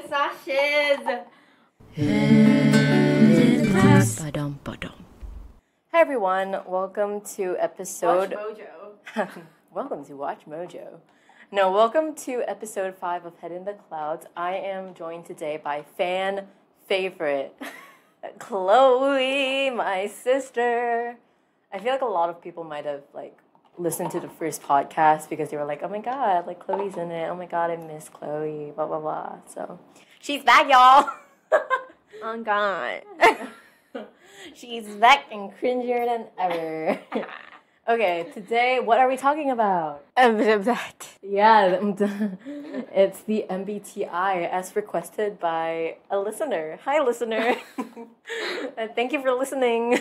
Sashes! Hi everyone, welcome to episode... Watch Mojo. Welcome to Watch Mojo. No, welcome to episode 5 of Head in the Clouds. I am joined today by fan favorite, Chloe, my sister. I feel like a lot of people might have, listened to the first podcast because they were like, oh my god, Chloe's in it. Oh my god, I miss Chloe, blah, blah, blah. So, she's back, y'all. Oh God. She's back and cringier than ever. Okay, today, what are we talking about? Yeah, it's the MBTI as requested by a listener. Hi, listener. Thank you for listening.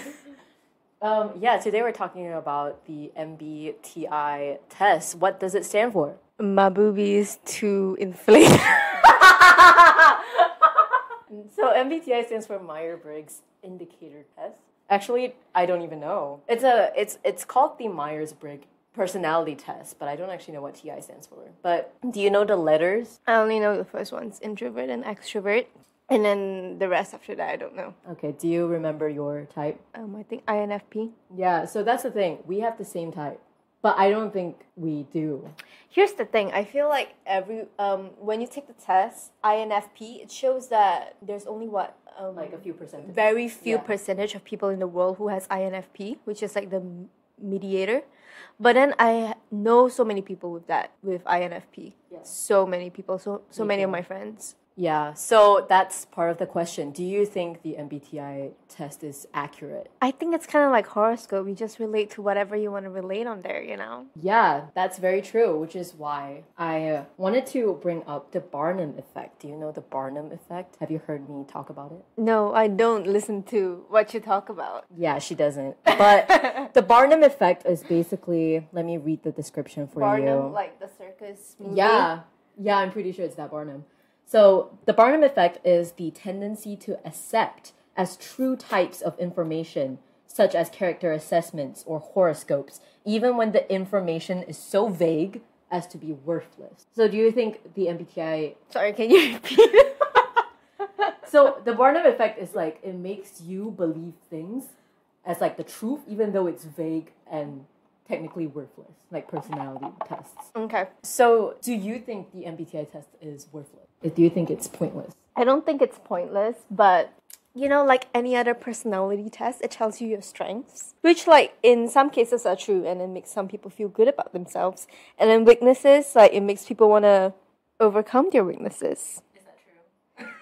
Today we're talking about the MBTI test. What does it stand for? My boobies to inflate. So MBTI stands for Myers-Briggs Indicator Test. Actually, I don't even know. It's called the Myers-Briggs Personality Test, but I don't actually know what TI stands for. But do you know the letters? I only know the first ones, introvert and extrovert. And then the rest after that, I don't know. Okay, do you remember your type? I think INFP. Yeah, so that's the thing. We have the same type. But I don't think we do. Here's the thing. I feel like when you take the test, INFP, it shows that there's only a few percent. Very few percentage of people in the world who has INFP, which is like the mediator. But then I know so many people with INFP. Yeah. So many people, so many of my friends. Yeah, so that's part of the question. Do you think the MBTI test is accurate? I think it's kind of like horoscope. You just relate to whatever you want to relate on there, you know? Yeah, that's very true, which is why I wanted to bring up the Barnum effect. Do you know the Barnum effect? Have you heard me talk about it? No, I don't listen to what you talk about. Yeah, she doesn't. But the Barnum effect is basically, let me read the description for you. Barnum, like the circus movie? Yeah, I'm pretty sure it's that Barnum. So, the Barnum effect is the tendency to accept as true types of information, such as character assessments or horoscopes, even when the information is so vague as to be worthless. So, do you think the MBTI... Sorry, can you repeat? So, the Barnum effect is it makes you believe things as the truth, even though it's vague and technically worthless, like personality tests. Okay. So, do you think the MBTI test is worthless? Do you think it's pointless? I don't think it's pointless, but like any other personality test, it tells you your strengths, which in some cases are true, and it makes some people feel good about themselves. And then weaknesses, it makes people want to overcome their weaknesses. Is that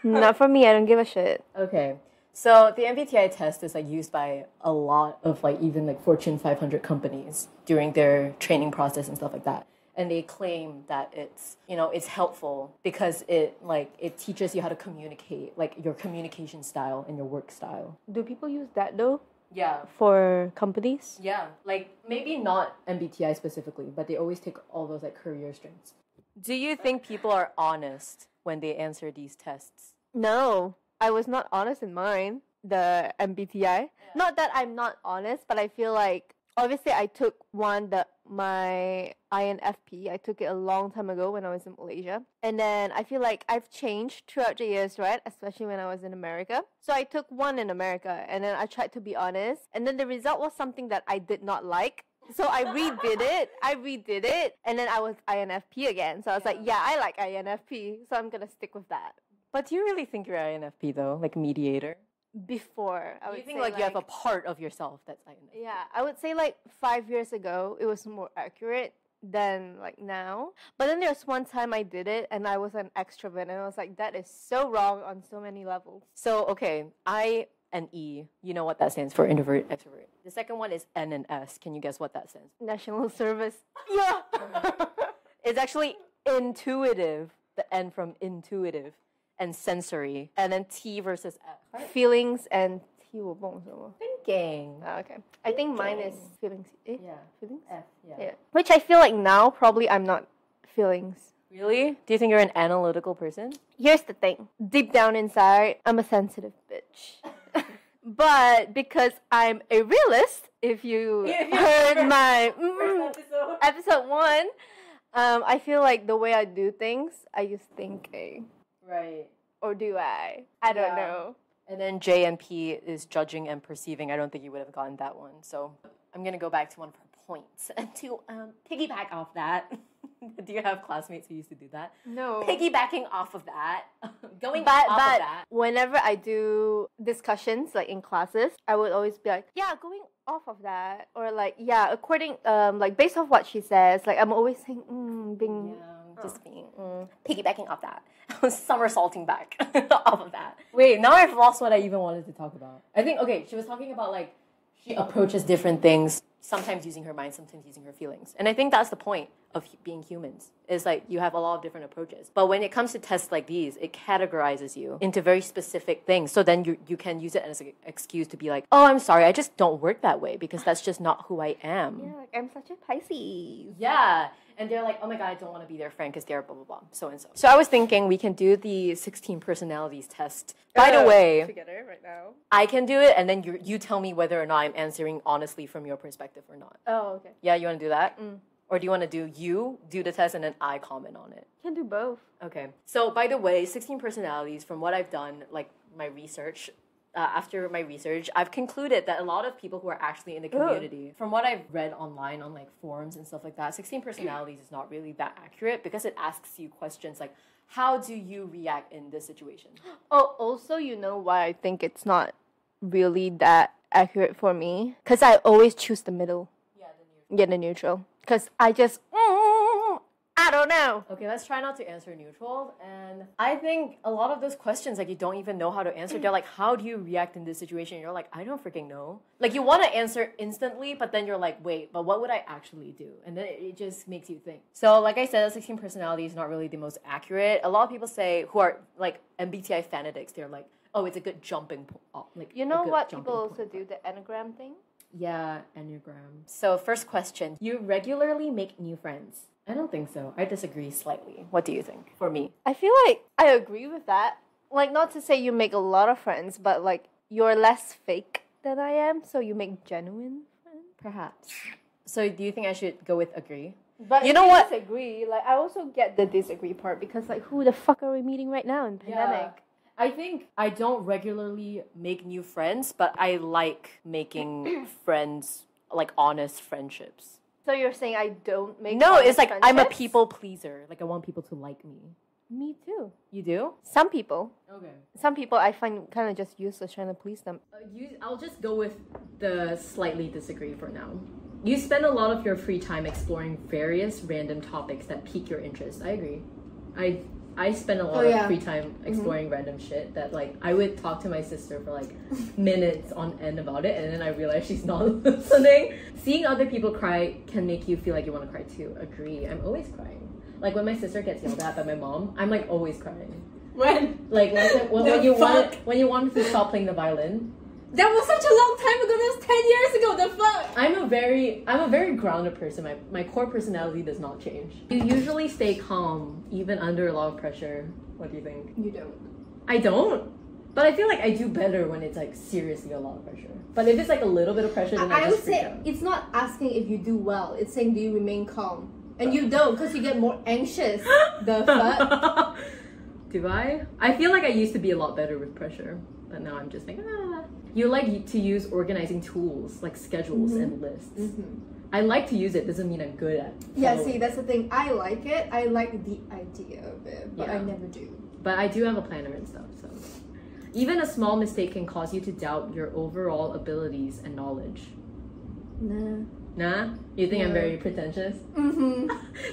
true? Not for me, I don't give a shit. Okay. So the MBTI test is used by a lot of even Fortune 500 companies during their training process and stuff like that. And they claim that it's helpful because it teaches you how to communicate, your communication style and your work style. Do people use that though? Yeah. For companies? Yeah. Maybe not MBTI specifically, but they always take all those career strengths. Do you think people are honest when they answer these tests? No. I was not honest in mine, the MBTI. Yeah. Not that I'm not honest, but I feel obviously I took my INFP. I took it a long time ago when I was in Malaysia. And then I feel like I've changed throughout the years, right? Especially when I was in America. So I took one in America and then I tried to be honest. And then the result was something that I did not like. So I redid it. And then I was INFP again. So I was I like INFP. So I'm going to stick with that. But do you really think you're INFP though? Mediator? Before, I would you think say you have a part of yourself that's INFP? Yeah, I would say 5 years ago, it was more accurate than now. But then there's one time I did it and I was an extrovert and I was that is so wrong on so many levels. So, okay, I and E, you know what that stands for, introvert, extrovert. The second one is N and S. Can you guess what that stands for? National Service. Yeah! It's actually intuitive, the N from intuitive. And sensory, and then T versus F. Feelings and T 我忘了什么. Thinking. Okay. I think mine is feelings. Yeah. Feelings? F, yeah. Which I feel now, probably I'm not feelings. Really? Do you think you're an analytical person? Here's the thing. Deep down inside, I'm a sensitive bitch. But because I'm a realist, if you heard my episode 1, I feel the way I do things, I use thinking. Right. Or do I? I don't Yeah. know. And then J and P is judging and perceiving. I don't think you would have gotten that one. So I'm going to go back to one of her points. And to piggyback off that, do you have classmates who used to do that? No. Piggybacking off of that, going But off of that. whenever I do discussions like in classes, I would always be like, yeah, going off of that, or like, yeah, according like based off what she says, like I'm always saying being Just being piggybacking off that. Somersaulting back off of that. Wait, now I've lost what I even wanted to talk about. I think, okay, she was talking about like she approaches different things, sometimes using her mind, sometimes using her feelings. And I think that's the point of being humans, is like you have a lot of different approaches. But when it comes to tests like these, it categorizes you into very specific things. So then you can use it as an excuse to be like, oh, I'm sorry, I just don't work that way because that's just not who I am. yeah, like I'm such a Pisces. Yeah. And they're like, oh my God, I don't want to be their friend because they're blah, blah, blah, so and so. So I was thinking we can do the 16 personalities test. By the way, together right now. I can do it, and then you tell me whether or not I'm answering honestly from your perspective or not. Oh, okay. Yeah, you want to do that? Or do you want to do the test and then I comment on it? Can do both. Okay. So by the way, 16 personalities, from what I've done, like my research, after my research, I've concluded that a lot of people who are actually in the community, from what I've read online on like forums and stuff like that, 16 personalities is not really that accurate because it asks you questions like, how do you react in this situation? Oh, also, you know why I think it's not really that accurate for me? Because I always choose the middle. Yeah, the neutral. Because I just, I don't know. Okay, let's try not to answer neutral. And I think a lot of those questions, like, you don't even know how to answer. They're like, how do you react in this situation? And you're like, I don't freaking know. Like, you want to answer instantly, but then you're like, wait, but what would I actually do? And then it just makes you think. So, like I said, 16 personality is not really the most accurate. A lot of people say, who are, like, MBTI fanatics, they're like, oh, it's a good jumping point. Like, you know what people also do, the Enneagram thing? Yeah, Enneagram. So, first question. You regularly make new friends? I don't think so. I disagree slightly. What do you think? For me. I feel like I agree with that. Like, not to say you make a lot of friends, but like, you're less fake than I am, so you make genuine friends. Perhaps. So, do you think I should go with agree? But you know what? Disagree. Like, I also get the disagree part because, like, who the fuck are we meeting right now in pandemic? Yeah. I think I don't regularly make new friends, but I like making friends, like honest friendships. So you're saying I don't make No, it's like friendships? I'm a people pleaser. Like I want people to like me. Me too. You do? Some people. Okay. Some people I find kind of just useless trying to please them. I'll just go with the slightly disagree for now. You spend a lot of your free time exploring various random topics that pique your interest. I agree. I spend a lot of free time exploring random shit that, like, I would talk to my sister for, like, minutes on end about it, and then I realize she's not listening. Seeing other people cry can make you feel like you want to cry too. Agree. I'm always crying. Like, when my sister gets yelled at by my mom, I'm, like, always crying. When? Like, when you wanted to stop playing the violin. That was such a long time ago. That was 10 years ago. The fuck? I'm a very grounded person. My core personality does not change. You usually stay calm even under a lot of pressure. What do you think? You don't. I don't. But I feel like I do better when it's like seriously a lot of pressure. But if it's like a little bit of pressure, then I would just freak say out. it's not asking if you do well. It's saying do you remain calm, and you don't because you get more anxious. The fuck? Do I? I feel like I used to be a lot better with pressure, but now I'm just like You like to use organizing tools like schedules and lists. I like to use it. Doesn't mean I'm good at. Yeah, see, that's the thing. I like it. I like the idea of it, but I never do. But I do have a planner and stuff, so. Even a small mistake can cause you to doubt your overall abilities and knowledge. Nah? You think I'm very pretentious?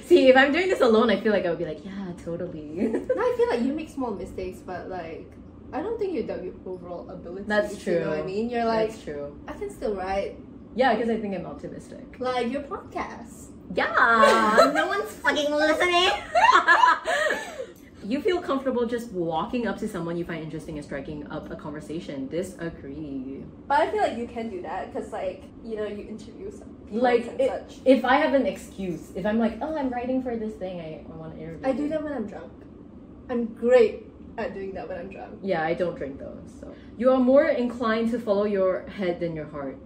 See, if I'm doing this alone, I feel like I would be like, yeah, totally. No, I feel like you make small mistakes, but like, I don't think you doubt your overall ability. That's true. You know what I mean? You're like, that's true. I can still write. Yeah, because I think I'm optimistic. Like your podcast. Yeah! No one's fucking listening! You feel comfortable just walking up to someone you find interesting and striking up a conversation. Disagree. But I feel like you can do that because, like, you know, you interview some people Like, and such. if I have an excuse, if I'm like, oh, I'm writing for this thing, I want to interview. I do that when I'm drunk. I'm great at doing that when I'm drunk. Yeah, I don't drink though, so. You are more inclined to follow your head than your heart.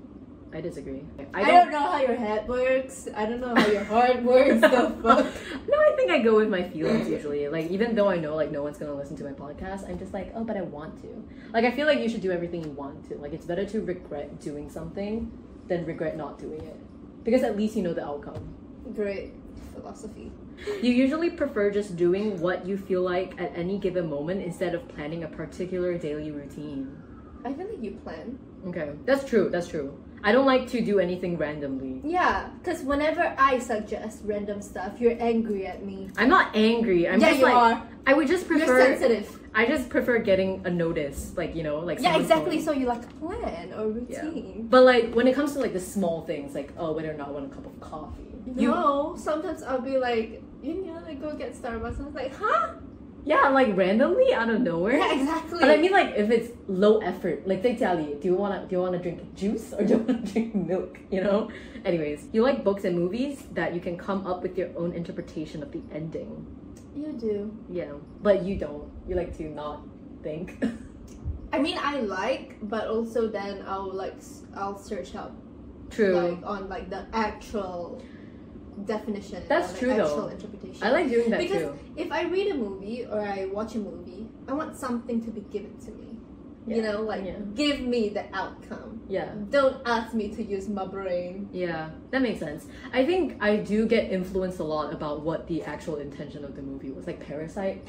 I disagree. I don't know how your head works. I don't know how your heart works. The fuck? No, I think I go with my feelings usually. Like, even though I know like no one's gonna listen to my podcast, I'm just like, oh, but I want to. Like, I feel like you should do everything you want to. Like, it's better to regret doing something than regret not doing it, because at least you know the outcome. Great philosophy. You usually prefer just doing what you feel like at any given moment instead of planning a particular daily routine. I feel like you plan. Okay, that's true. That's true. I don't like to do anything randomly. Yeah, because whenever I suggest random stuff, you're angry at me. I'm not angry. I'm Yeah, just you like, are. I would just prefer. You're sensitive. I just prefer getting a notice, like, you know, like. Yeah, someone's exactly. going. So you like a plan or routine. Yeah. But like when it comes to like the small things, like whether or not I want a cup of coffee. No, sometimes I'll be like, you know, like go get Starbucks. I was like, huh? Yeah, like randomly out of nowhere. Yeah, exactly. But I mean, like if it's low effort, like they tell you, do you wanna drink juice or do you wanna drink milk? You know. Anyways, you like books and movies that you can come up with your own interpretation of the ending. You do. Yeah, but you don't. You like to not think. I mean, I like, but also then I'll search up. True. Like on like the actual definition. That's or, like, true actual though. Interpretation. I like doing that because too. if I read a movie or I watch a movie, I want something to be given to me. Yeah. You know, like Yeah. give me the outcome. Yeah. Don't ask me to use my brain. Yeah, that makes sense. I think I do get influenced a lot about what the actual intention of the movie was. Like Parasite,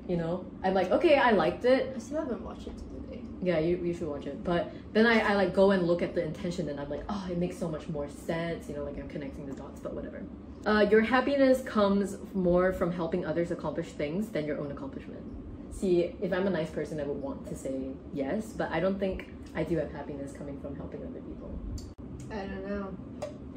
you know? I'm like, okay, I liked it. I still haven't watched it today. Yeah, you should watch it. But then I like go and look at the intention and I'm like, oh, it makes so much more sense. You know, like I'm connecting the dots, but whatever. Your happiness comes more from helping others accomplish things than your own accomplishment. See, if I'm a nice person, I would want to say yes, but I don't think I do have happiness coming from helping other people. I don't know.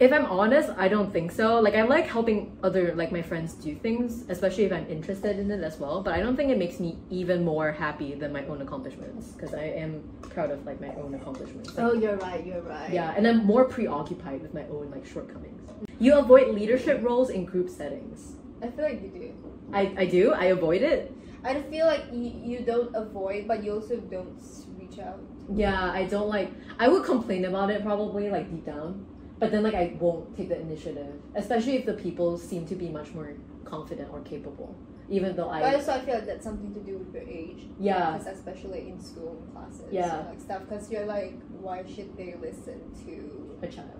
If I'm honest, I don't think so. Like, I like helping other, like, my friends do things, especially if I'm interested in it as well, but I don't think it makes me even more happy than my own accomplishments, because I am proud of, like, my own accomplishments. Like, Oh, you're right. yeah, and I'm more preoccupied with my own, like, shortcomings. You avoid leadership roles in group settings. I feel like you do. I do? I avoid it? I feel like you don't avoid, but you also don't reach out. Yeah, I don't like... I would complain about it probably, like, deep down. But then, like, I won't take the initiative. Especially if the people seem to be much more confident or capable. Even though But also I feel like that's something to do with your age. Yeah. Because especially in school and classes. Yeah. And, like, stuff. Because you're like, why should they listen to a child.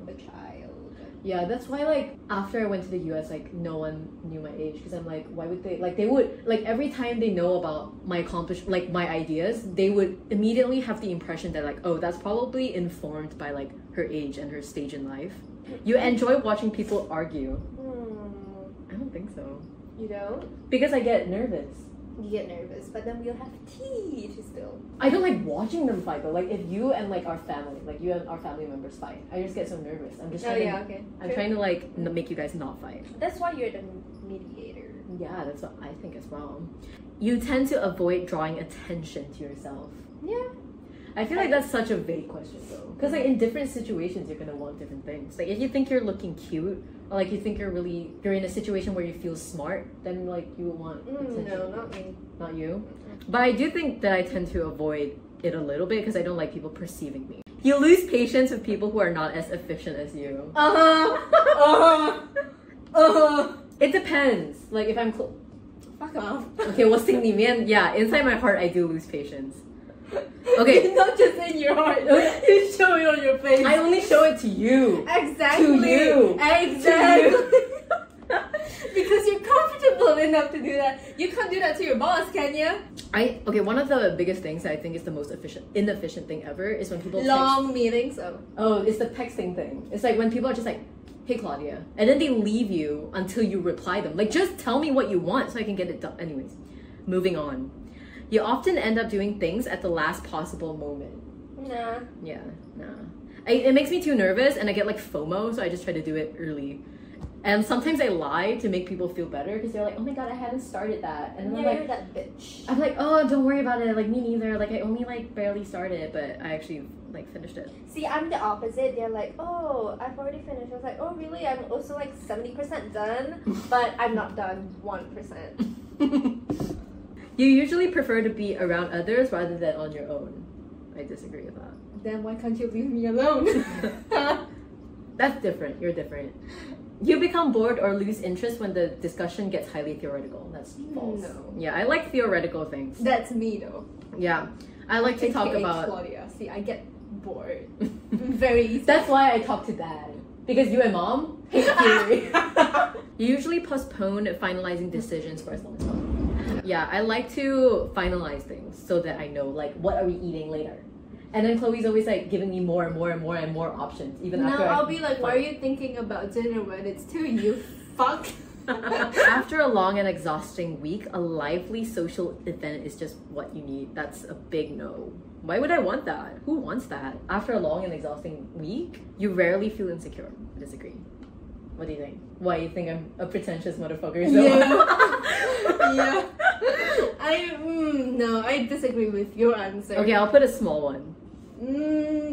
Yeah, that's why, like, after I went to the US, like, no one knew my age. Because I'm like, why would they... Like, they would... Like, every time they know about my like, my ideas, they would immediately have the impression that, like, oh, that's probably informed by, like, her age and her stage in life. You enjoy watching people argue. I don't think so. You don't? Because I get nervous. You get nervous, but then we'll have tea if you still. I don't like watching them fight though. Like if you and like our family, like you and our family members fight, I just get so nervous. I'm just trying to, okay. I'm trying to like make you guys not fight. That's why you're the mediator. Yeah, that's what I think as well. You tend to avoid drawing attention to yourself. Yeah. I feel like that's such a vague question though. Because like in different situations you're gonna want different things. Like if you think you're looking cute, or like you think you're in a situation where you feel smart, then like you will want attention. No, not me. Not you? But I do think that I tend to avoid it a little bit because I don't like people perceiving me. You lose patience with people who are not as efficient as you. It depends. Like if I'm Fuck off. Okay, 我心里面, yeah, inside my heart I do lose patience. Okay. Not just in your heart. You show it on your face. I only show it to you. Exactly. To you. Exactly. To you. Because you're comfortable enough to do that. You can't do that to your boss, can you? Okay, one of the biggest things I think is the most inefficient thing ever is when people Long meetings. Oh, it's the texting thing. It's like when people are just like, hey Claudia, and then they leave you until you reply them. Like just tell me what you want so I can get it done. Anyways, moving on. You often end up doing things at the last possible moment. Nah. Yeah, nah. It makes me too nervous and I get like FOMO, so I just try to do it early. And sometimes I lie to make people feel better because they're like, oh my god, I hadn't started that. And then Yeah, I'm you're like, that bitch. I'm like, oh, don't worry about it. Like me neither. Like I only like barely started, but I actually like finished it. See, I'm the opposite. They're like, oh, I've already finished. I was like, oh really? I'm also like 70% done, but I'm not done 1%. You usually prefer to be around others rather than on your own. I disagree with that. then why can't you leave me alone? That's different. You're different. You become bored or lose interest when the discussion gets highly theoretical. That's false. No. Yeah, I like theoretical things. That's me though. Yeah, I like to talk AKA about. Claudia. See, I get bored very easily. That's why I talk to dad. Because you and mom hate theory. You usually postpone finalizing decisions for as long as possible. Yeah, I like to finalize things so that I know, like, what are we eating later? And then Chloe's always like giving me more and more and more and more options. Even now after I'll be like, why are you thinking about dinner when it's 2? You fuck. After a long and exhausting week, a lively social event is just what you need. That's a big no. Why would I want that? Who wants that? After a long and exhausting week, you rarely feel insecure. I disagree. What do you think? Why you think I'm a pretentious motherfucker? So? Yeah. No, I disagree with your answer. Okay, I'll put a small one.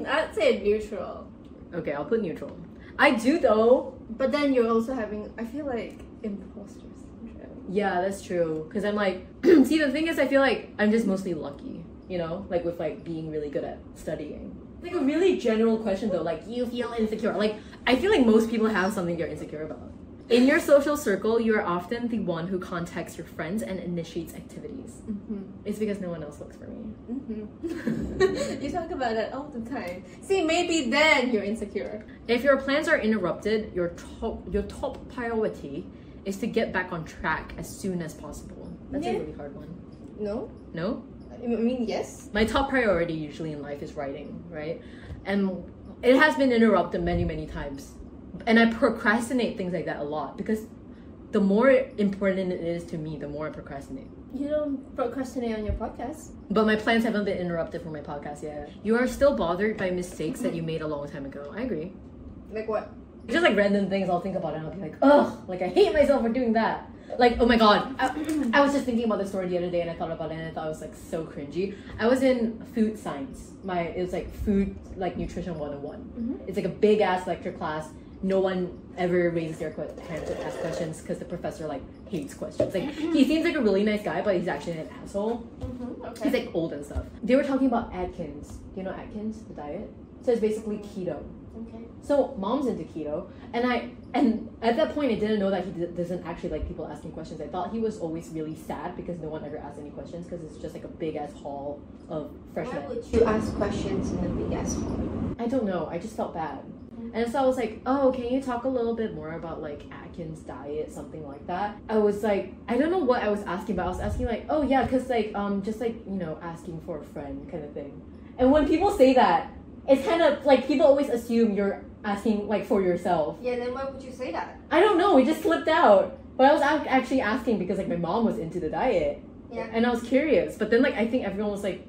I'd say neutral. Okay, I'll put neutral. I do though. But then you're also having, I feel like, imposter syndrome. Yeah, that's true. Cause I'm like, see, the thing is, I feel like I'm just mostly lucky. You know, like with like being really good at studying. Like a really general question though, like you feel insecure. Like I feel like most people have something they're insecure about. In your social circle, you are often the one who contacts your friends and initiates activities. It's because no one else looks for me. You talk about that all the time. See, maybe then you're insecure. If your plans are interrupted, your top priority is to get back on track as soon as possible. That's a really hard one. No? No? I mean, yes. My top priority usually in life is writing, right? And it has been interrupted many, many times. And I procrastinate things like that a lot because the more important it is to me, the more I procrastinate. You don't procrastinate on your podcast. But my plans haven't been interrupted for my podcast yet. You are still bothered by mistakes that you made a long time ago. I agree. Like what? Just like random things I'll think about and I'll be like, ugh, like I hate myself for doing that. Like, oh my god, I was just thinking about this story the other day and I thought about it and I thought it was like so cringy. I was in food science. It was like food, like nutrition 101. It's like a big ass lecture class. No one ever raises their hand to ask questions because the professor like hates questions. Like he seems like a really nice guy, but he's actually an asshole. Okay. He's like old and stuff. They were talking about Atkins. Do you know Atkins, the diet? So it's basically keto. Okay. So mom's into keto, and at that point I didn't know that he doesn't actually like people asking questions. I thought he was always really sad because no one ever asked any questions because it's just like a big ass hall of freshmen. Why would you ask questions in a big ass hall? I don't know. I just felt bad. And so I was like, oh, can you talk a little bit more about like Atkins diet, something like that? I was like, I don't know what I was asking, but I was asking like, oh yeah, cause like just like, you know, asking for a friend kind of thing. And when people say that, it's kind of like people always assume you're asking like for yourself. Yeah, then why would you say that? I don't know. It just slipped out. But I was actually asking because like my mom was into the diet. Yeah. And I was curious. But then like I think everyone was like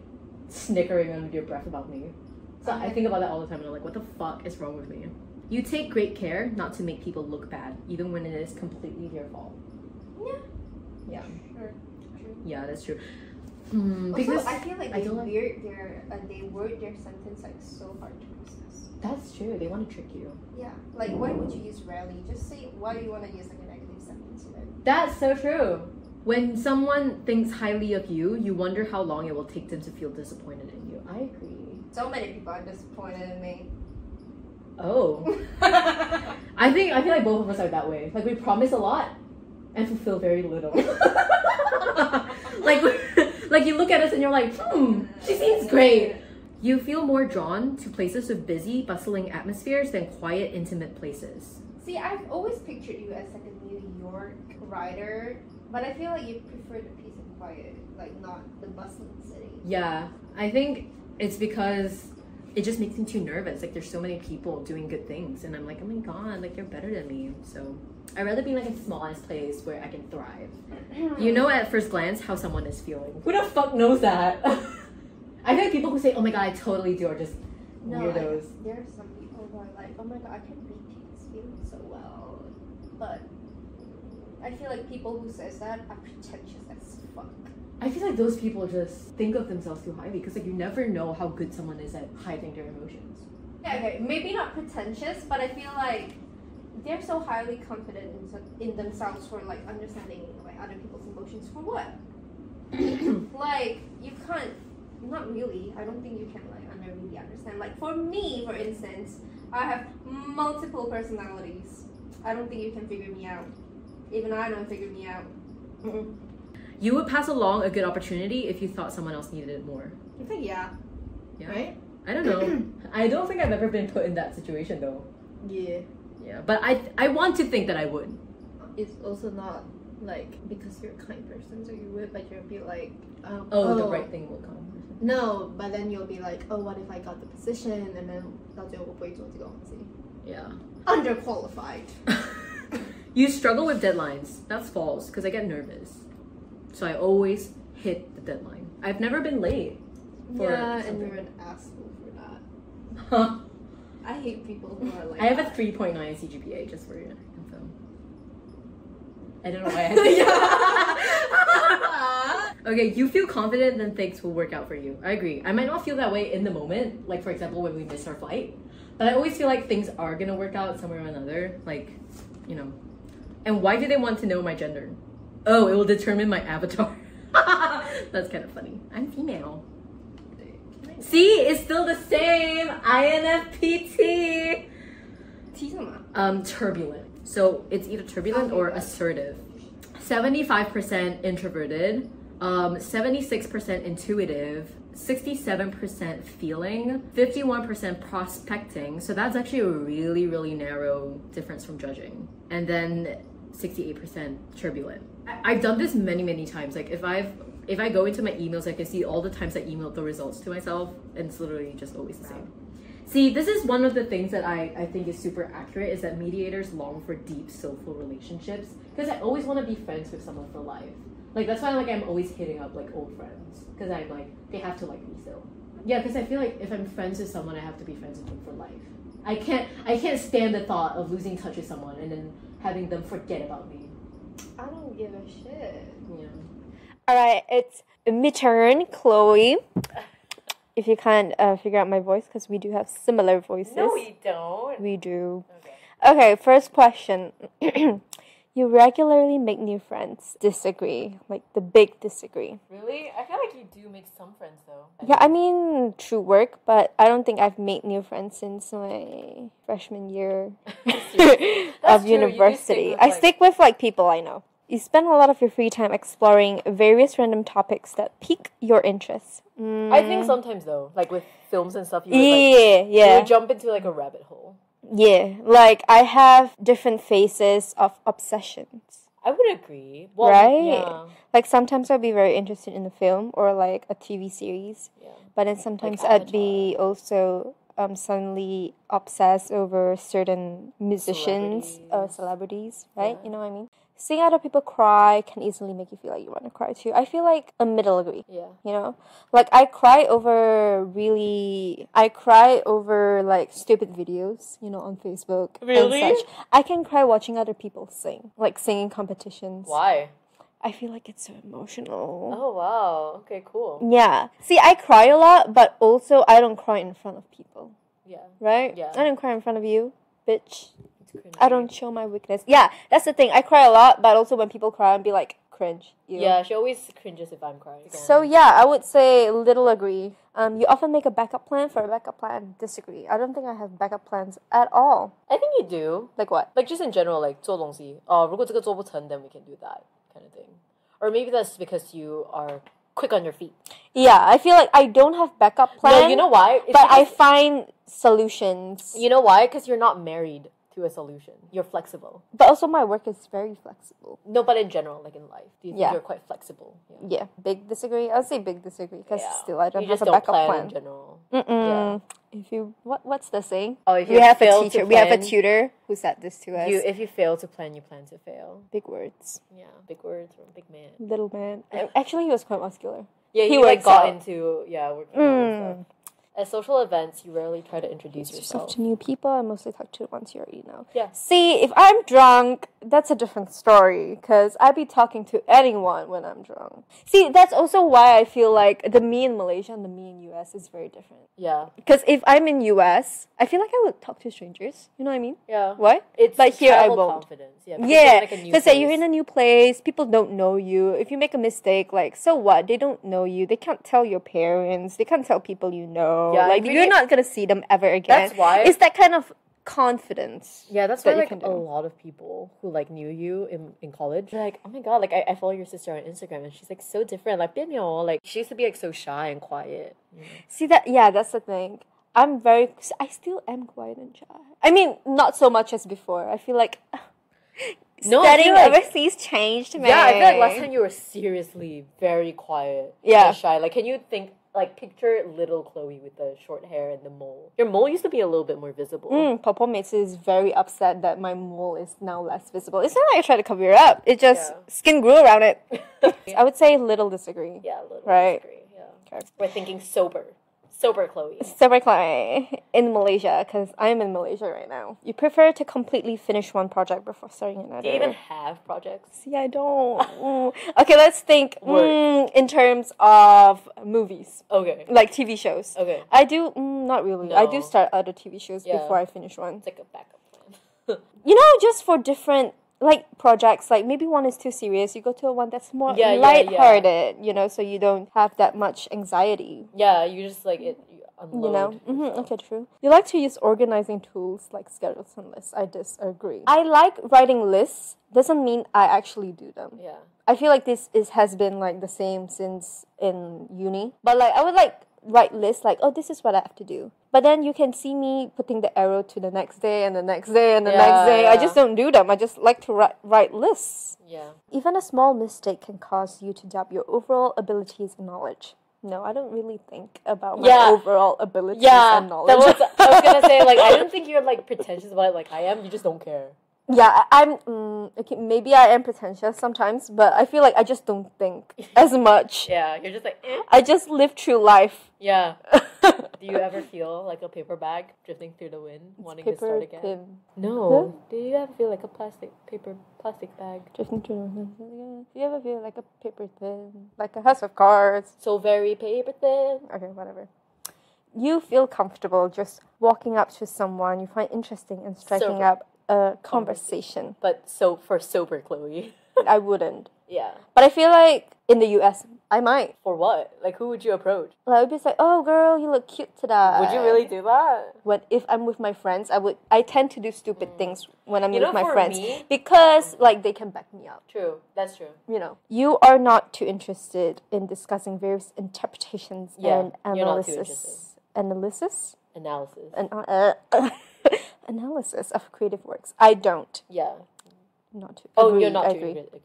snickering under their breath about me. So I think about that all the time and I'm like, what the fuck is wrong with me? You take great care not to make people look bad, even when it is completely their fault. Yeah. Yeah. Sure. True. Yeah, that's true. Also, I feel like I they don't like- they word their sentence like so hard to process. That's true. They want to trick you. Yeah. Like, why would you use rarely? Just say why do you want to use like a negative sentence in it. That's so true. When someone thinks highly of you, you wonder how long it will take them to feel disappointed in you. I agree. So many people are disappointed in me. Oh. I feel like both of us are that way. Like we promise a lot and fulfill very little. like you look at us and you're like, she seems great. You feel more drawn to places with busy, bustling atmospheres than quiet, intimate places. See, I've always pictured you as like a New York writer, but I feel like you prefer the peace and quiet, like not the bustling city. Yeah, I think it's because it just makes me too nervous. Like there's so many people doing good things and I'm like, oh my god, like you're better than me. So I'd rather be like a small ass place where I can thrive. You know at first glance how someone is feeling. Who the fuck knows that? I feel like people who say, oh my god, I totally do are just weirdos. There are some people who are like, oh my god, I can read people's feelings so well. But I feel like people who says that are pretentious as fuck. I feel like those people just think of themselves too highly because like you never know how good someone is at hiding their emotions. Yeah, okay, maybe not pretentious, but I feel like they're so highly confident in themselves for like understanding like other people's emotions for what? Like you can't Not really. I don't think you can like really understand. Like for me, for instance, I have multiple personalities. I don't think you can figure me out. Even I don't figure me out. You would pass along a good opportunity if you thought someone else needed it more. I think yeah. Right? I don't know. I don't think I've ever been put in that situation though. Yeah. Yeah, but I want to think that I would. It's also not like because you're a kind person, so you would, but you'll be like, the right thing will come. No, but then you'll be like, oh, what if I got the position and then 到最后我不会做这个东西 Yeah. Underqualified. You struggle with deadlines. That's false because I get nervous. So I always hit the deadline. I've never been late. Yeah, and you're an asshole for that. Huh. I hate people who are like I have a 3.9 CGPA just for your info. I don't know why I said Okay, you feel confident, then things will work out for you. I agree. I might not feel that way in the moment, like for example when we miss our flight. But I always feel like things are gonna work out somewhere or another. Like, you know. And why do they want to know my gender? Oh, it will determine my avatar. That's kind of funny. I'm female. See, it's still the same. INFPT. Turbulent. So it's either turbulent or assertive. 75% introverted, 76% intuitive, 67% feeling, 51% prospecting. So that's actually a really, really narrow difference from judging. And then 68% turbulent. I've done this many, many times. Like if I go into my emails, I can see all the times I emailed the results to myself, and it's literally just always the same. See, this is one of the things that I think is super accurate, is that mediators long for deep, soulful relationships, because I always want to be friends with someone for life. Like that's why like I'm always hitting up like old friends, because I'm like, they have to like me still. Yeah, because I feel like if I'm friends with someone, I have to be friends with them for life. I can't stand the thought of losing touch with someone and then having them forget about me. I don't give a shit. Yeah. Alright, it's midturn, Chloe. If you can't figure out my voice, because we do have similar voices. No, we don't. We do. Okay. Okay, first question. You regularly make new friends. Disagree. Like the big disagree. Really? I feel like you do make some friends though. Yeah, I mean through work, but I don't think I've made new friends since my freshman year of university. I stick with like people I know. You spend a lot of your free time exploring various random topics that pique your interest. I think sometimes though, like with films and stuff, you would, you would jump into like a rabbit hole. Yeah, like I have different phases of obsessions. I would agree. Well, right? Yeah. Like sometimes I'd be very interested in a film or like a TV series. Yeah. But then sometimes Like I'd be also suddenly obsessed over certain musicians or celebrities, right? Yeah. You know what I mean? Seeing other people cry can easily make you feel like you want to cry too. I feel like a middle agree. Yeah. You know? Like I cry over like stupid videos, you know, on Facebook Really? and such. I can cry watching other people sing, like singing competitions. Why? I feel like it's so emotional. Oh wow. Okay, cool. Yeah. See, I cry a lot, but also I don't cry in front of people. Yeah. Right? Yeah. I don't cry in front of you, bitch. It's cringy. I don't show my weakness. Yeah, that's the thing. I cry a lot, but also when people cry, I'd be like, cringe. You. Yeah, she always cringes if I'm crying. So yeah, I would say little agree. You often make a backup plan for a backup plan. Disagree. I don't think I have backup plans at all. I think you do. Like what? Like just in general, like 做东西. 如果这个做不成, then we can do that kind of thing. Or maybe that's because you are quick on your feet. Yeah, I feel like I don't have backup plans. No, you know why? It's but I find solutions. You know why? Because you're not married to a solution. You're flexible. But also my work is very flexible. No, but in general, like in life, do you think you're quite flexible? Yeah, big disagree. I'll say big disagree because still I don't you have just a don't backup plan plan. in general. Yeah. If you what's the saying? Oh, if we you have fail a teacher. to We have a plan, tutor who said this to us. if you fail to plan, you plan to fail. Big words. Yeah, big words from big man. Little man. Actually, he was quite muscular. Yeah, he works like got out. into working out and stuff. At social events, you rarely try to introduce yourself yourself. to new people. I mostly talk to the ones you already know. Yeah. See, if I'm drunk, that's a different story, because I'd be talking to anyone when I'm drunk. See, that's also why I feel like the me in Malaysia and the me in US is very different. Yeah. Because if I'm in US, I feel like I would talk to strangers. You know what I mean? Yeah. What? It's But here I travel won't. confidence. Yeah, Because because you're in a new place, people don't know you. If you make a mistake, like, so what? They don't know you. They can't tell your parents. They can't tell people you know. Yeah, like, really, you're not gonna see them ever again. That's why. It's that kind of confidence. Yeah, that's that why you like can a do. lot of people who like knew you in college, they're like, oh my god, like I follow your sister on Instagram and she's like so different. Like, 别扭, like she used to be like so shy and quiet. You know? See that? Yeah, that's the thing. I still am quiet and shy. I mean, not so much as before. I feel like No, I studying feel like- overseas changed me. Yeah, I feel like last time you were seriously very quiet. Yeah. And shy. Like, can you think? Like, picture little Chloe with the short hair and the mole. Your mole used to be a little bit more visible. Popo mates is very upset that my mole is now less visible. It's not like I try to cover it up. It just skin grew around it. I would say little disagree. Yeah, a little Right. disagree. Yeah. Okay. We're thinking sober. Sober Chloe. Super client in Malaysia, because I'm in Malaysia right now. You prefer to completely finish one project before starting another. Do you even have projects? See, I don't. Okay, let's think in terms of movies, Okay. like TV shows. Okay. I do, not really. I do No. start other TV shows Yeah. before I finish one. It's like a backup plan. You know, just for different like projects, like maybe one is too serious, you go to one that's more Yeah, yeah, lighthearted, you know, so you don't have that much anxiety. Yeah, you just like it. You unload. You know, yourself. okay, true. You like to use organizing tools like schedules and lists. I disagree. I like writing lists. Doesn't mean I actually do them. Yeah. I feel like this has been like the same since in uni. But like I would like write lists like, oh, this is what I have to do. But then you can see me putting the arrow to the next day and the next day and the next day. I just don't do them. I just like to write lists. Yeah. Even a small mistake can cause you to doubt your overall abilities and knowledge. No, I don't really think about my overall abilities and knowledge. I was gonna say, like, I don't think you're like pretentious about it like I am. You just don't care. Yeah, I'm. Okay, maybe I am pretentious sometimes, but I feel like I just don't think as much. Yeah, you're just like, eh. I just live through life. Yeah. Do you ever feel like a paper bag drifting through the wind, wanting to start again? Thin. No. Do you ever feel like a plastic bag? Drifting through the wind. Do you ever feel like a paper thin, like a house of cards? So very paper thin. Okay, whatever. You feel comfortable just walking up to someone you find interesting and striking up a conversation. But so for sober Chloe. I wouldn't. Yeah. But I feel like in the US, I might. For what? Like, who would you approach? Like, I would be like, oh girl, you look cute today. Would you really do that? If I'm with my friends, I tend to do stupid things when I'm with my for friends. me- Because like they can back me up. True. That's true. You know. You are not too interested in discussing various interpretations Yeah, and you're not too analysis. Analysis. Analysis of creative works. I don't. Yeah. Not too. Oh, agree, you're not I too agree. agree.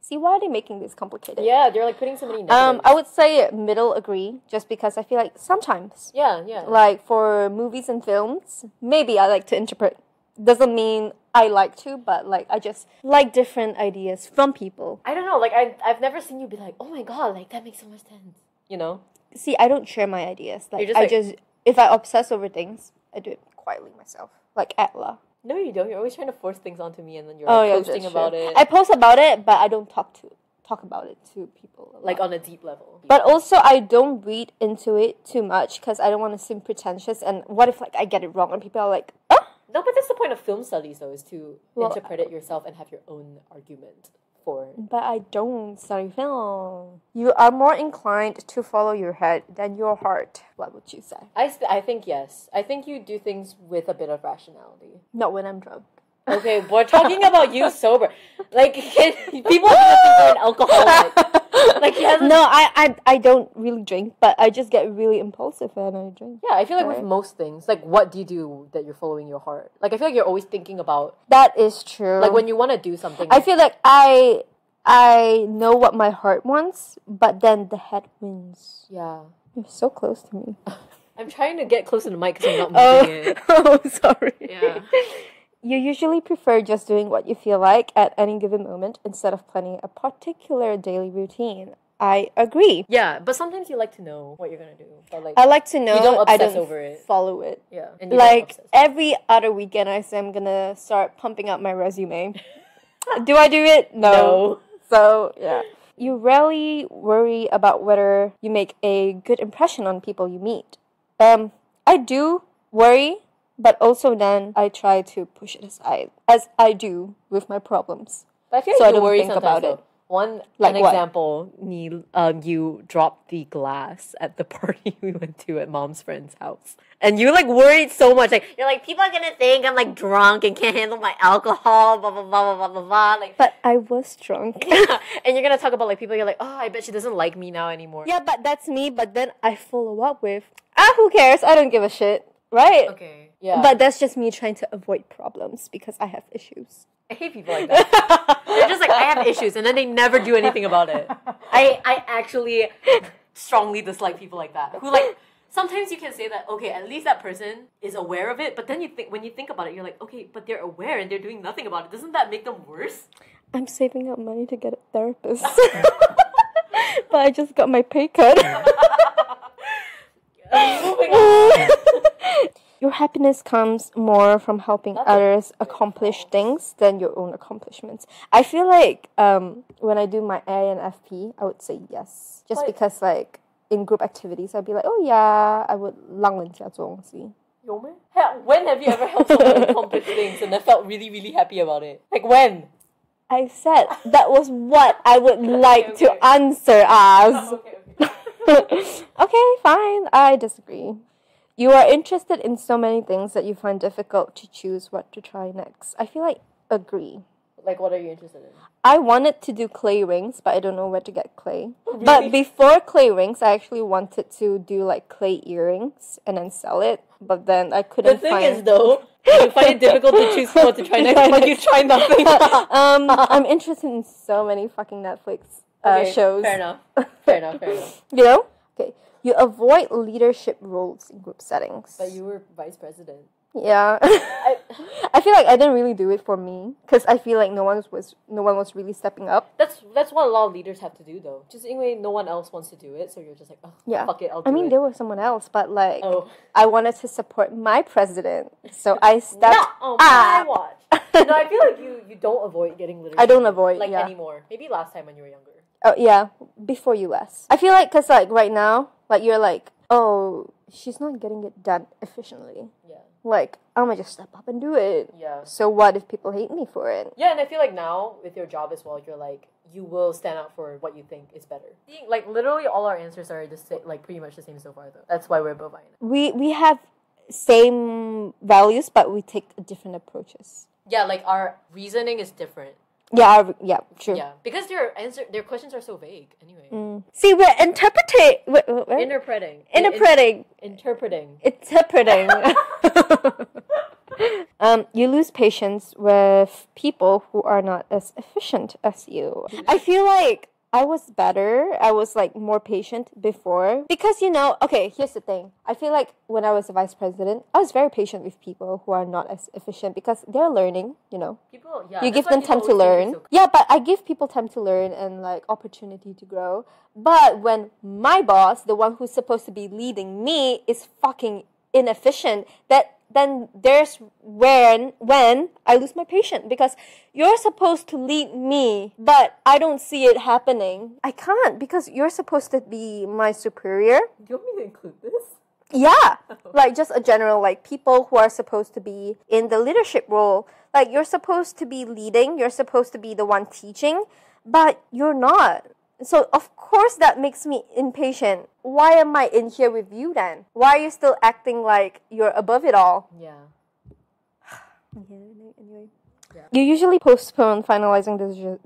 See, why are they making this complicated? Yeah, they're like putting so many negatives. I would say middle agree, just because I feel like sometimes, Yeah. like for movies and films, maybe I like to interpret. Doesn't mean I like to, but like I just like different ideas from people. I don't know, like I've never seen you be like, oh my god, like that makes so much sense. You know? See, I don't share my ideas. Like You're just if I obsess over things, I do it quietly myself. Like Atla. No, you don't. You're always trying to force things onto me, and then you're posting that's about true. it. I post about it, but I don't talk about it to people. Like on a deep level. But also, I don't read into it too much because I don't want to seem pretentious. And what if like I get it wrong and people are like, "Ah." No, but that's the point of film studies, though, is to Well, interpret it yourself and have your own argument for. But I don't study film. You are more inclined to follow your head than your heart. What would you say? I think yes. I think you do things with a bit of rationality. Not when I'm drunk. Okay, we're talking about you sober. Like, people are gonna think you're an alcoholic. Like, No, I don't really drink, but I just get really impulsive when I drink. Yeah, I feel like Right. with most things, like, what do you do that you're following your heart? Like, I feel like you're always thinking about, That is true. like, when you want to do something. I feel like I know what my heart wants, but then the head wins. Yeah. You're so close to me. I'm trying to get close to the mic because I'm not moving it. Oh, sorry. Yeah. You usually prefer just doing what you feel like at any given moment instead of planning a particular daily routine. I agree. Yeah, but sometimes you like to know what you're gonna do. But like, I like to know. you don't I obsess don't over it. follow it. Yeah, and you don't Like obsess. every other weekend, I say I'm gonna start pumping up my resume. Do I do it? No. So yeah. You rarely worry about whether you make a good impression on people you meet. I do worry, but also then I try to push it aside, as I do with my problems. But I feel So like I you don't worry think sometimes, about it. though. An Like what? example, you dropped the glass at the party we went to at mom's friend's house. And you like worried so much. Like you're like, people are gonna think I'm like drunk and can't handle my alcohol, blah blah blah blah blah blah blah. Like, But I was drunk. and you're gonna talk about like people, you're like, oh, I bet she doesn't like me now anymore. Yeah, but that's me. But then I follow up with, who cares? I don't give a shit. Right? Okay. Yeah. But that's just me trying to avoid problems because I have issues. I hate people like that. They're just like, I have issues, and then they never do anything about it. I actually strongly dislike people like that. Who like, sometimes you can say that, okay, at least that person is aware of it, but then when you think about it, you're like, okay, but they're aware and they're doing nothing about it. Doesn't that make them worse? I'm saving up money to get a therapist. But I just got my pay cut. Moving on. Your happiness comes more from helping That's others a- accomplish things than your own accomplishments. I feel like when I do my INFP, I would say yes. Just But- because like in group activities, I'd be like, oh yeah, I would 让人家做东西. 有咩? When have you ever helped someone accomplish things and then felt really, really happy about it? Like when? I said that was what I would like Okay. to answer as. Okay. Okay, fine. I disagree. You are interested in so many things that you find difficult to choose what to try next. I feel like agree. Like, what are you interested in? I wanted to do clay rings, but I don't know where to get clay. Really? But before clay rings, I actually wanted to do like clay earrings and then sell it. But then I The couldn't thing find. is, though, you find it difficult to choose what to try next, but you try nothing. I'm interested in so many fucking Netflix Okay, shows. Fair enough. Fair enough. Fair enough. You know? Okay. You avoid leadership roles in group settings. But you were vice president. Yeah. I feel like I didn't really do it for me because I feel like no one was really stepping up. That's what a lot of leaders have to do, though. Just anyway, no one else wants to do it, so you're just like, oh, Yeah. fuck it, I'll do I mean, it. there was someone else, but like Oh. I wanted to support my president, so I stepped Not on my up. watch. No, I feel like you don't avoid getting leadership. I don't avoid, like yeah. anymore. Maybe last time when you were younger. Oh yeah, before US. I feel like because like right now, like you're like, oh, she's not getting it done efficiently. Yeah. Like I'm gonna just step up and do it. Yeah. So what if people hate me for it? Yeah, and I feel like now with your job as well, you're like, you will stand up for what you think is better. Like literally all our answers are the same, like pretty much the same so far, though. That's why we're both INFP. We have same values, but we take different approaches. Yeah, like our reasoning is different. Yeah, true. Yeah, because their questions are so vague. Anyway, See, we're interpreting. interpreting. Interpreting. You lose patience with people who are not as efficient as you. I feel like I was better. I was like more patient before because okay, here's the thing. I feel like when I was a vice president, I was very patient with people who are not as efficient because they're learning, People, yeah. you that's give why them people time to always think learn. you're so- Yeah, but I give people time to learn and like opportunity to grow. But when my boss, the one who's supposed to be leading me, is fucking inefficient, then there's when I lose my patience because you're supposed to lead me, but I don't see it happening. I can't because you're supposed to be my superior. Do you want me to include this? Yeah, like just a general, like people who are supposed to be in the leadership role. Like you're supposed to be leading, you're supposed to be the one teaching, but you're not. So of course that makes me impatient. Why am I in here with you then? Why are you still acting like you're above it all? Yeah. Anyway. Yeah. You usually postpone finalizing decisions.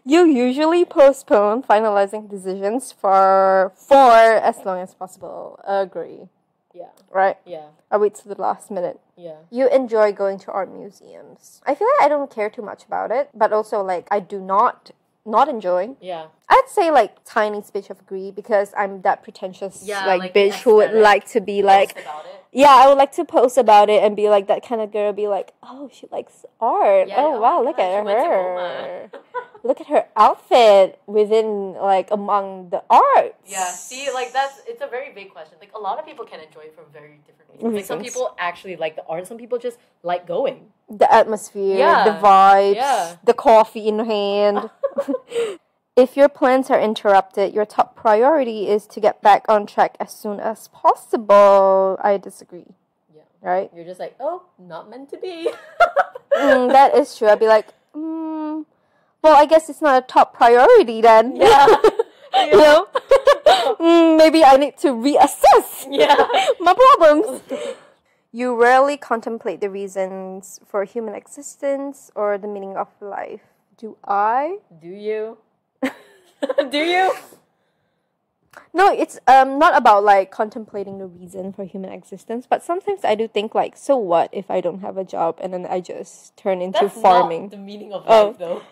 You usually postpone finalizing decisions for as long as possible. Agree. Yeah. Right? Yeah. I wait to the last minute. Yeah. You enjoy going to art museums. I feel like I don't care too much about it, but also like I do not enjoy. Yeah. I'd say like tiny speech of agree because I'm that pretentious like bitch who would aesthetic like to be like Post about it. yeah, I would like to post about it and be like that kind of girl, be like, oh, she likes art. Yeah, oh oh wow, my look God, at she went to her. MoMA. look at her outfit within, like, among the arts. Yeah, see, like, it's a very big question. Like, a lot of people can enjoy it for very different reasons. Like, some people actually like the art, some people just like going. The atmosphere, Yeah. the vibes, Yeah. the coffee in hand. If your plans are interrupted, your top priority is to get back on track as soon as possible. I disagree. Yeah. Right? You're just like, oh, not meant to be. That is true. I'd be like, well, I guess it's not a top priority then. Yeah. You know? Maybe I need to reassess my problems. You rarely contemplate the reasons for human existence or the meaning of life. Do I? Do you? Do you? No, it's not about like contemplating the reason for human existence, but sometimes I do think like, so what if I don't have a job and then I just turn into That's farming? not the meaning of life, though.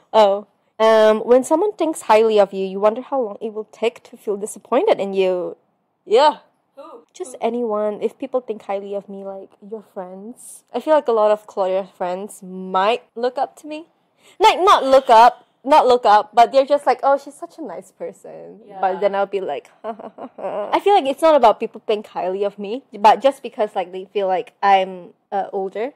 When someone thinks highly of you, you wonder how long it will take to feel disappointed in you. Yeah. Who? Just anyone. If people think highly of me, like your friends, I feel like a lot of Claudia's friends might look up to me. Like not look up, but they're just like, oh, she's such a nice person. Yeah. But then I'll be like, I feel like it's not about people think highly of me, but just because like they feel like I'm older.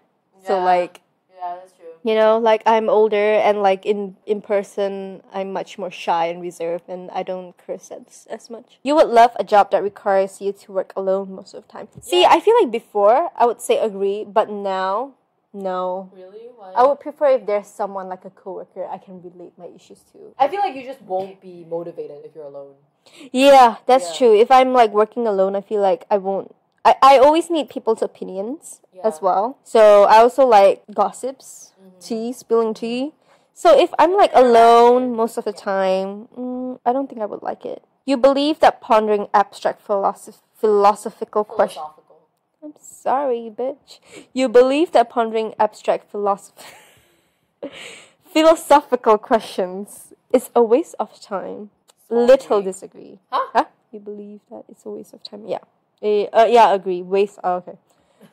So like, yeah, that's true. you know, like I'm older and like in person I'm much more shy and reserved and I don't curse as much. You would love a job that requires you to work alone most of the time. See, I feel like before I would say agree, but now, no. Really? Why? I would prefer if there's someone like a coworker I can relate my issues to. I feel like you just won't be motivated if you're alone. Yeah, that's true. If I'm like working alone, I feel like I won't. I always need people's opinions as well. So I also like gossips, tea, spilling tea. So if I'm like alone most of the time, I don't think I would like it. You believe that pondering abstract philosophical questions. I'm sorry, bitch. You believe that pondering abstract philosophical questions is a waste of time. Little disagree. Huh? You believe that it's a waste of time? Yeah. Yeah, agree. Waste. Oh, okay.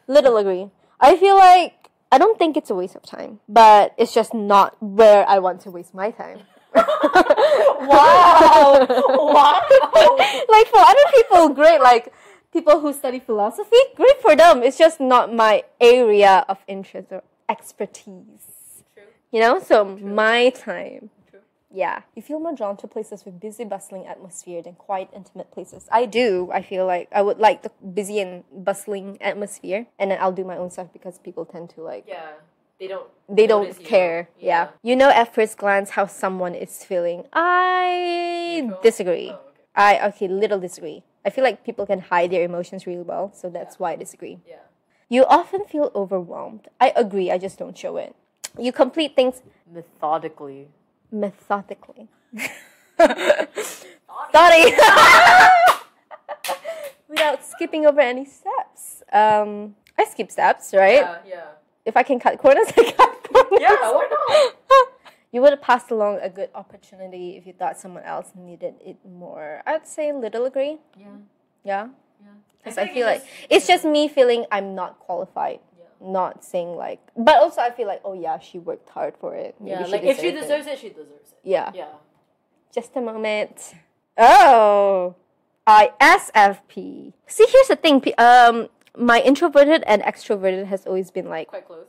Little agree. I feel like I don't think it's a waste of time, but it's just not where I want to waste my time. Wow. Like for other people, great. Like people who study philosophy, great for them. It's just not my area of interest or expertise. True. You know, so my time. Yeah. You feel more drawn to places with busy, bustling atmosphere than quiet, intimate places. I do. I feel like I would like the busy and bustling atmosphere. And then I'll do my own stuff because people tend to like... Yeah. They don't notice care. Yeah. You know at first glance how someone is feeling. I disagree. Oh, okay. Little disagree. I feel like people can hide their emotions really well. So that's why I disagree. Yeah. You often feel overwhelmed. I agree. I just don't show it. You complete things... Methodically. Sorry. Without skipping over any steps. I skip steps, right? Yeah. If I can cut corners, I cut corners. Yeah, why not? You would have passed along a good opportunity if you thought someone else needed it more. I'd say little agree. Yeah. Yeah? Yeah. Because I feel like it's just me feeling I'm not qualified. Not saying like, but also I feel like, oh yeah, she worked hard for it. Maybe like if she deserves it, she deserves it. Yeah. Yeah. Just a moment. Oh, ISFP. See, here's the thing. My introverted and extroverted has always been like quite close.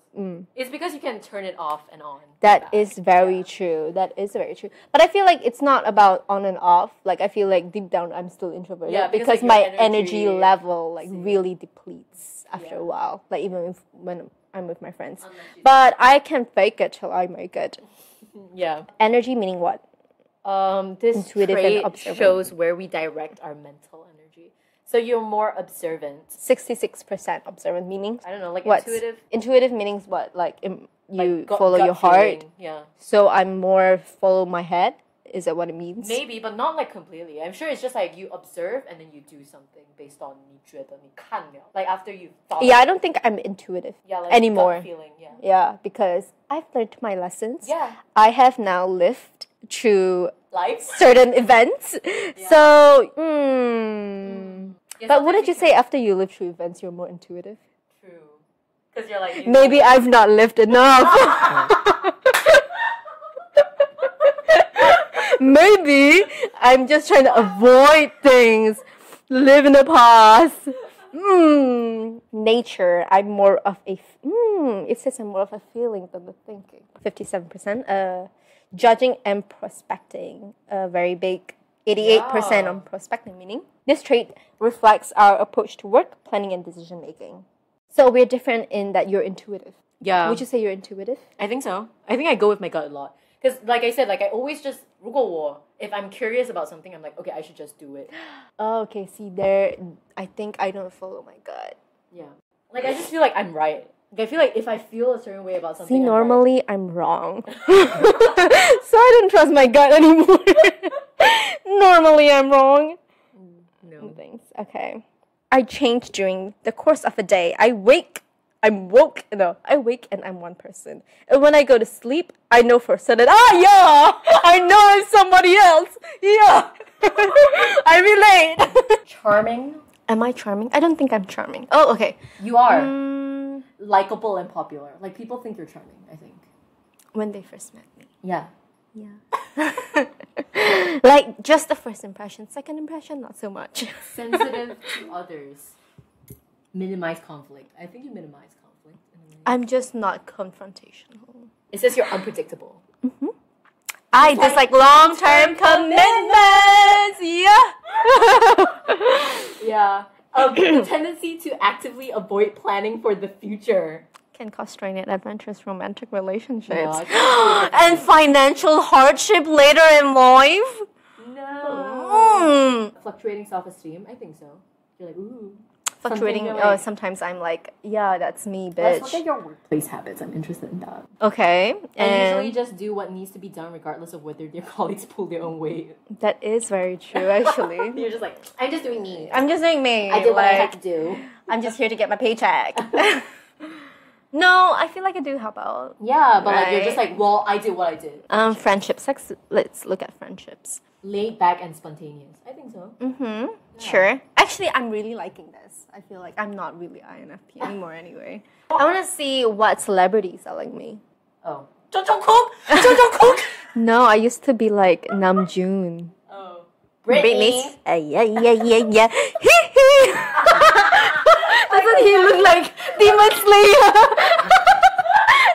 It's because you can turn it off and on. That is very true. That is very true. But I feel like it's not about on and off. Like I feel like deep down I'm still introverted. Yeah, because like, my energy level like really depletes after a while. Like even when I'm with my friends. But I can fake it till I make it. Yeah. Energy meaning what? This Intuitive trait and observant. shows where we direct our mental energy. So you're more observant. 66% observant meaning. I don't know, like What's intuitive. Intuitive meanings what? Like you Like follow gut your heart. feeling. Yeah. So I'm more follow my head. Is that what it means? Maybe, but not like completely. I'm sure it's just like you observe and then you do something based on 你觉得, 你看了. Like after you thought. Yeah, I don't think I'm intuitive like anymore. Gut feeling, yeah. Yeah, because I've learned my lessons. Yeah. I have now lived through Life. certain events. Yeah. So, Yeah, but wouldn't you say after you live through events, you're more intuitive? True. Because you're like... Maybe I've not lived enough. Maybe I'm just trying to avoid things, live in the past. Nature. I'm more of a. It says I'm more of a feeling than the thinking. 57%. Judging and prospecting. Very big. 88% on prospecting, meaning this trait reflects our approach to work, planning, and decision making. So we're different in that you're intuitive. Yeah. Would you say you're intuitive? I think so. I think I go with my gut a lot. Because like I said, like I always just, 如果我, if I'm curious about something, I'm like, okay, I should just do it. Oh, okay. See, there, I think I don't follow my gut. Yeah. Like I just feel like I'm right. Like, I feel like if I feel a certain way about something, see, normally I'm wrong. So I don't trust my gut anymore. Normally I'm wrong. No. Things. Okay. I change during the course of a day. I wake and I'm one person. And when I go to sleep, I know for certain, I know I'm somebody else. Yeah. I relate. Charming? Am I charming? I don't think I'm charming. Oh, okay. You are. Likeable and popular. Like, people think you're charming, I think. When they first met me. Yeah. Yeah. Like, just the first impression. Second impression, not so much. Sensitive to others. Minimize conflict. I think you minimize conflict. I'm just not confrontational. It says you're unpredictable. I dislike long-term commitments. Yeah. Yeah. The tendency to actively avoid planning for the future. Can cause strain in adventurous romantic relationships. Yeah, and financial hardship later in life. No. Fluctuating self-esteem. I think so. You're like, ooh. Fluctuating. Like, sometimes I'm like, yeah, that's me, bitch. Let's look at your workplace habits. I'm interested in that. Okay. And usually just do what needs to be done regardless of whether their colleagues pull their own weight. That is very true, actually. You're just like, I'm just doing me. I'm just doing me. I did what I had to do. I'm just here to get my paycheck. No, I feel like I do help out. Yeah, but like you're just like, well, I did what I did. Friendships. Let's look at friendships. Laid back and spontaneous. I think so. Yeah. Sure. Actually, I'm really liking this. I feel like I'm not really INFP anymore anyway. I want to see what celebrities are like me. Oh. Cook. No, I used to be like Namjoon. Oh. Britney. Yeah. Doesn't he look like Demon Slayer?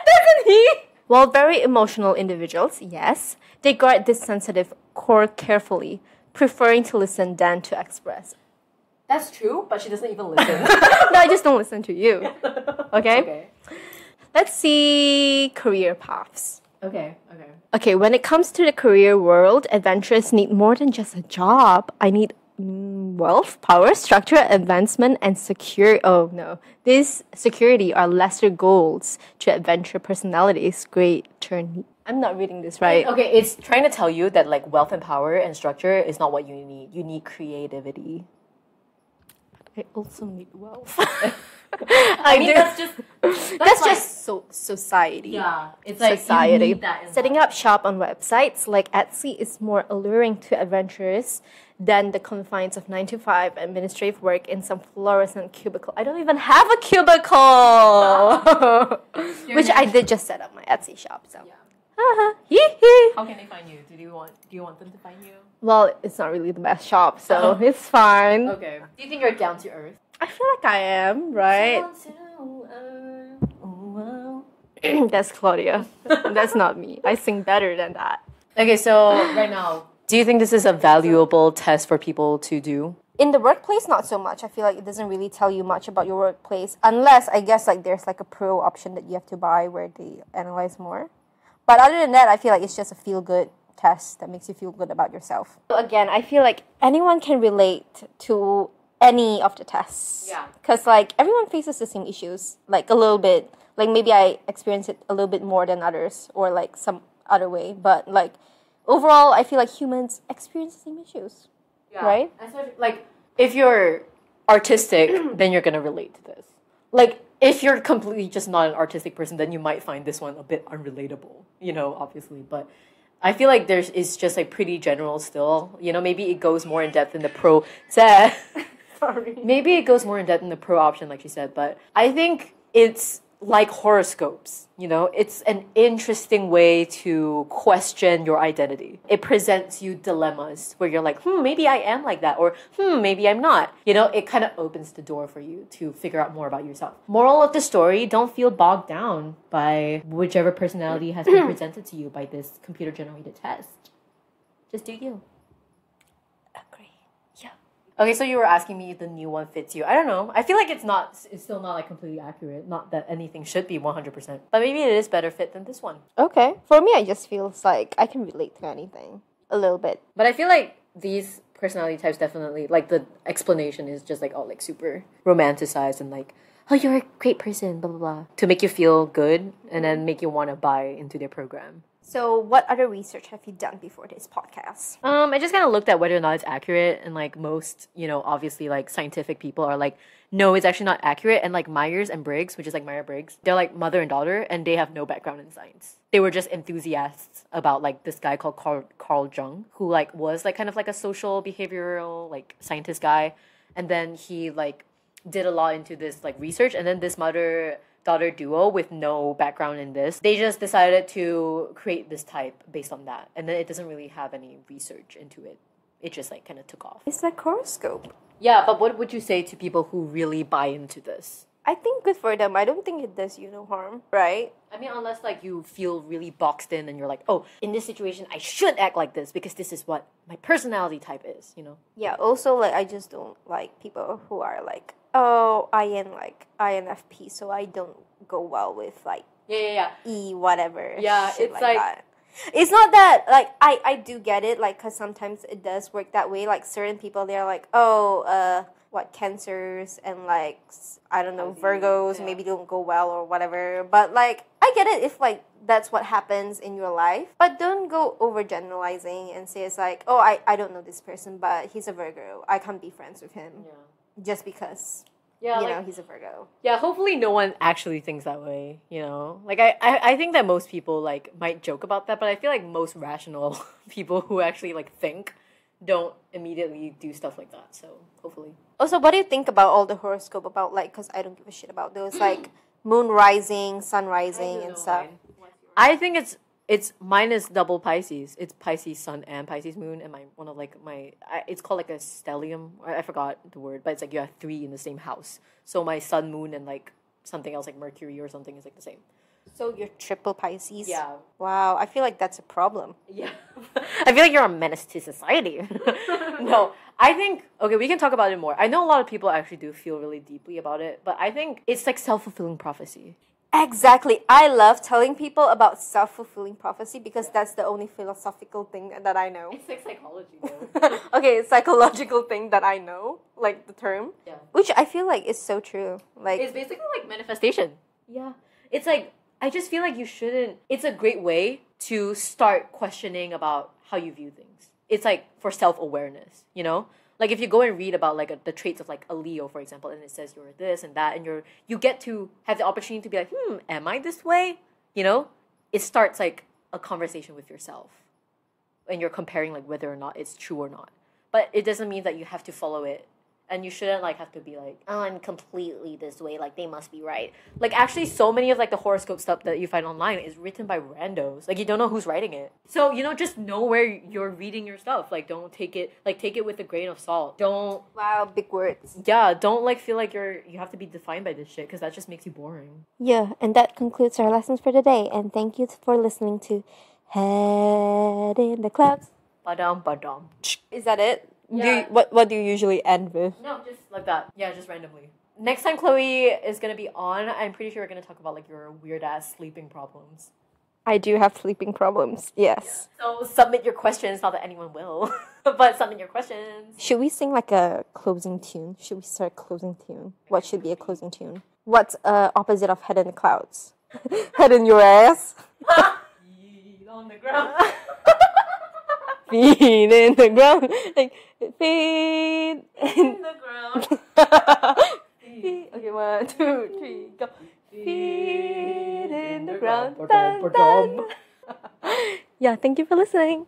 Doesn't he? While very emotional individuals, yes, they guard this sensitive core carefully, preferring to listen than to express. That's true, but she doesn't even listen. No, I just don't listen to you. Okay? Okay. Let's see career paths. Okay. Okay, when it comes to the career world, adventurers need more than just a job. I need wealth, power, structure, advancement, and security. Oh no. These security are lesser goals to adventure personalities. Great turn. I'm not reading this right. Okay, it's trying to tell you that like wealth and power and structure is not what you need. You need creativity. I also need wealth. I mean, that's just society. Yeah, it's like society. You need that in Setting life. up shop on websites like Etsy is more alluring to adventurers than the confines of 9-to-5 administrative work in some fluorescent cubicle. I don't even have a cubicle, which I did just set up my Etsy shop. So, How can they find you? Do you want them to find you? Well, it's not really the best shop, so it's fine. Okay. Do you think you're down to earth? I feel like I am, right? That's Claudia. That's not me. I sing better than that. Okay, so right now, do you think this is a valuable test for people to do? In the workplace, not so much. I feel like it doesn't really tell you much about your workplace, unless I guess like there's like a pro option that you have to buy where they analyze more. But other than that, I feel like it's just a feel-good test that makes you feel good about yourself. So again, I feel like anyone can relate to any of the tests. Yeah. Because like everyone faces the same issues, like a little bit. Like maybe I experience it a little bit more than others, or like some other way. But like overall, I feel like humans experience the same issues. Yeah. Right? Especially, like, if you're artistic, then you're gonna relate to this. Like, if you're completely just not an artistic person, then you might find this one a bit unrelatable, you know, obviously. But I feel like it's just like pretty general still. You know, maybe it goes more in depth in the pro. Sorry. Maybe it goes more in depth in the pro option, like she said. But I think it's like horoscopes, it's an interesting way to question your identity. It presents you dilemmas where you're like, maybe I am like that, or maybe I'm not. It kind of opens the door for you to figure out more about yourself. Moral of the story, don't feel bogged down by whichever personality has been presented to you by this computer-generated test. Just do you. Agree. Yeah. Okay, so you were asking me if the new one fits you. I don't know. I feel like it's still not like completely accurate. Not that anything should be 100%. But maybe it is better fit than this one. Okay. For me, I just feels like I can relate to anything. A little bit. But I feel like these personality types definitely, like the explanation is just like, like super romanticized and like, oh, you're a great person, blah, blah, blah. To make you feel good and then make you want to buy into their program. So what other research have you done before this podcast? I just kind of looked at whether or not it's accurate, and like most, obviously like scientific people are like, no, it's actually not accurate. And like Myers and Briggs, which is like Myers-Briggs, they're like mother and daughter, and they have no background in science. They were just enthusiasts about like this guy called Carl Jung, who like was like kind of like a social behavioral like scientist guy, and then he like did a lot into this like research, and then this mother-daughter duo with no background in this, they just decided to create this type based on that, and then it doesn't really have any research into it. It just like kind of took off. It's like horoscope. Yeah, but what would you say to people who really buy into this? I think good for them. I don't think it does you no harm, right? I mean, unless like you feel really boxed in and you're like, oh, in this situation I should act like this because this is what my personality type is, Yeah, also like I just don't like people who are like, oh, INFP, so I don't go well with like Yeah. E whatever. Yeah, shit it's like that. It's not that like I do get it, like, because sometimes it does work that way. Like certain people, they're like, oh, Cancers and like I don't know, Virgos maybe don't go well or whatever. But like I get it if like that's what happens in your life, but don't go overgeneralizing and say it's like, oh, I don't know this person, but he's a Virgo, I can't be friends with him just because he's a Virgo. Yeah, hopefully no one actually thinks that way, Like I think that most people like might joke about that, but I feel like most rational people who actually like think don't immediately do stuff like that. So hopefully. Also, what do you think about all the horoscope about like, because I don't give a shit about those like moon rising, sun rising and stuff. I think it's mine is double Pisces. It's Pisces sun and Pisces moon, and it's called like a stellium. I forgot the word, but it's like you have 3 in the same house. So my sun, moon, and like something else like Mercury or something is like the same. So you're triple Pisces? Yeah. Wow, I feel like that's a problem. Yeah. I feel like you're a menace to society. No, I think, okay, we can talk about it more. I know a lot of people actually do feel really deeply about it, but I think it's like self-fulfilling prophecy. Exactly. I love telling people about self-fulfilling prophecy because that's the only philosophical thing that I know. It's like psychology though. Okay, psychological thing that I know, like the term. Yeah. Which I feel like is so true. Like it's basically like manifestation. Yeah. It's like, I just feel like you shouldn't, it's a great way to start questioning about how you view things. It's like for self-awareness, Like if you go and read about like the traits of like a Leo, for example, and it says you're this and that, and you get to have the opportunity to be like, am I this way? It starts like a conversation with yourself, and you're comparing like whether or not it's true or not. But it doesn't mean that you have to follow it. And you shouldn't like have to be like, oh, I'm completely this way, like they must be right. Like actually so many of like the horoscope stuff that you find online is written by randos. Like you don't know who's writing it. So, just know where you're reading your stuff. Like don't take it with a grain of salt. Don't wow, big words. Yeah, don't like feel like you have to be defined by this shit because that just makes you boring. Yeah, and that concludes our lessons for today. And thank you for listening to Head in the Clouds. Badam. Is that it? Yeah. What do you usually end with? No, just like that. Yeah, just randomly. Next time Chloe is going to be on, I'm pretty sure we're going to talk about like your weird-ass sleeping problems. I do have sleeping problems, yes. Yeah. So submit your questions, not that anyone will, but submit your questions. Should we sing like a closing tune? Should we start a closing tune? What should be a closing tune? What's opposite of Head in the Clouds? Head in your ass? Feet on the ground. Feet in the ground. Like, feet in the ground. Feet. Okay, 1, 2, 3, go. Feet in the ground. Dun, dun. Yeah, thank you for listening.